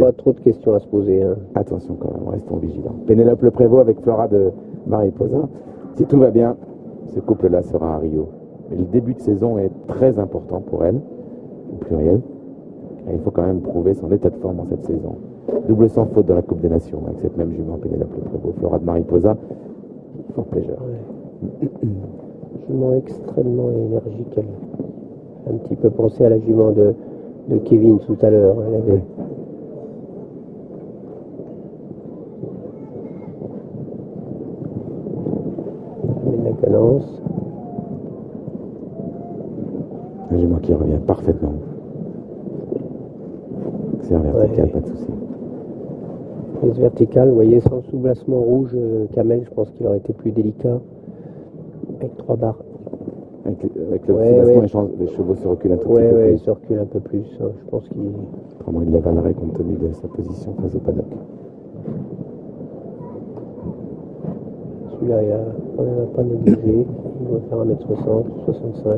pas trop de questions à se poser. Hein. Attention quand même, restons vigilants. Pénélope Le Prévost avec Flora de Mariposa. Si tout va bien, ce couple-là sera à Rio. Mais le début de saison est très important pour elle, au pluriel. Et il faut quand même prouver son état de forme en cette saison. Double sans faute dans la Coupe des Nations avec cette même jument Pénélope Le Prévost, Flora de Mariposa. Fort plaisir. Ouais. Jument extrêmement énergique. Elle. Un petit peu pensé à la jument de Kevin tout à l'heure. Elle avait... La cadence. Un jument qui revient parfaitement. C'est vertical, pas de souci. Prise verticale, vous voyez, sans le soubassement rouge, Kamel, je pense qu'il aurait été plus délicat. Avec 3 barres. Avec le soubassement, les chevaux se reculent un tout petit peu plus. Ils se reculent un peu plus. Hein. Je pense qu'il... Autrement, il l'avalerait compte tenu de sa position face au paddock. Celui-là, il a quand même pas négligé. Il doit faire 1m60, 65.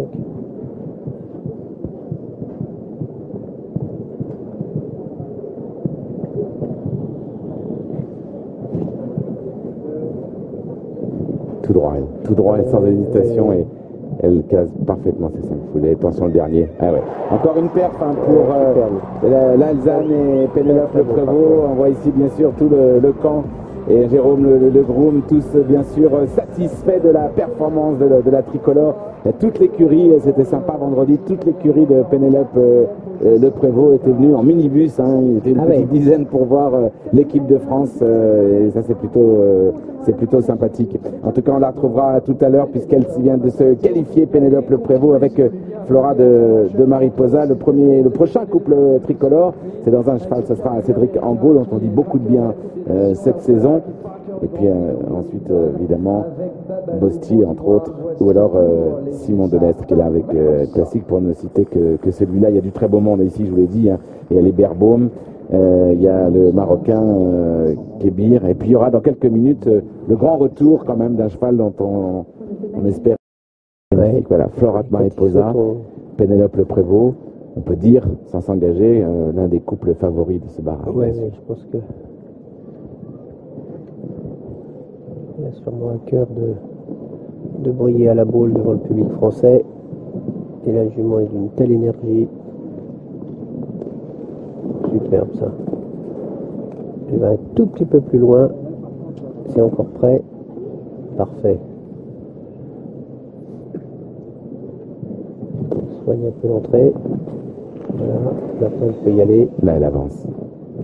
Tout droit et sans hésitation, et elle case parfaitement ses 5 foulées. Attention le dernier. Ah ouais. Encore une perf hein, pour l'Alzane et Pénélope Le Prévost. On voit ici bien sûr tout le camp et Jérôme le groom, tous bien sûr satisfaits de la performance de la tricolore. Et toute l'écurie, c'était sympa vendredi, toute l'écurie de Pénélope Le Prévost était venue en minibus. Hein, il était une petite dizaine pour voir l'équipe de France. Et ça c'est plutôt sympathique. En tout cas, on la retrouvera tout à l'heure puisqu'elle vient de se qualifier, Pénélope Le Prévost, avec Flora de Mariposa. Le prochain couple tricolore, c'est dans un cheval, ce sera Cédric Angot, dont on dit beaucoup de bien cette saison. Et puis ensuite, évidemment, Bosti, entre autres, ou alors Simon Delestre qui est là avec Classique, pour ne citer que celui-là. Il y a du très beau monde ici, je vous l'ai dit. Hein. Il y a les Berbaum. Il y a le Marocain Kébir, et puis il y aura dans quelques minutes le grand retour quand même d'un cheval dont on espère. Voilà, Flora de Mariposa, Pénélope Le Prévost, on peut dire, sans s'engager, l'un des couples favoris de ce barrage. Oui, je pense que il a sûrement un cœur de briller à la boule devant le public français, et la jument est d'une telle énergie. Superbe ça. Elle va un tout petit peu plus loin. C'est encore prêt. Parfait. Soigne un peu l'entrée. Voilà. Maintenant elle peut y aller. Là elle avance.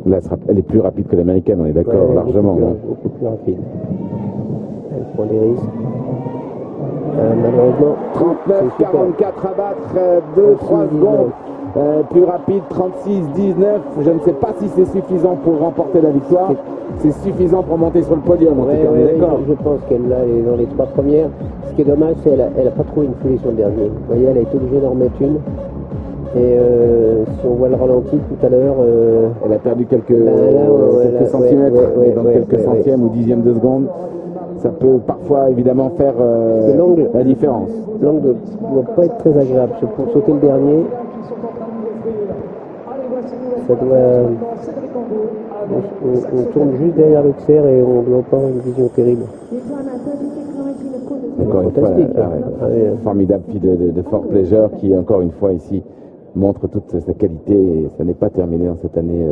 Là elle est plus rapide que l'américaine, on est d'accord, largement. Beaucoup plus rapide. Elle prend des risques. Malheureusement. 39-44 à battre, 2-3 secondes. Plus rapide, 36-19. Je ne sais pas si c'est suffisant pour remporter la victoire. C'est suffisant pour monter sur le podium. D'accord. Je pense qu'elle est dans les 3 premières. Ce qui est dommage, c'est qu'elle n'a pas trouvé une foulée sur le dernier. Vous voyez, elle a été obligée d'en remettre une. Et si on voit le ralenti tout à l'heure... elle a perdu quelques centimètres, dans quelques centièmes ou dixièmes de seconde. Ça peut parfois évidemment faire la différence. L'angle ne doit pas être très agréable. Pour sauter le dernier, ça doit... On tourne juste derrière le XR et on doit pas avoir une vision terrible. Encore une fois, formidable fille de Fort Pleasure qui, encore une fois ici, montre toute sa qualité, et ça n'est pas terminé dans cette année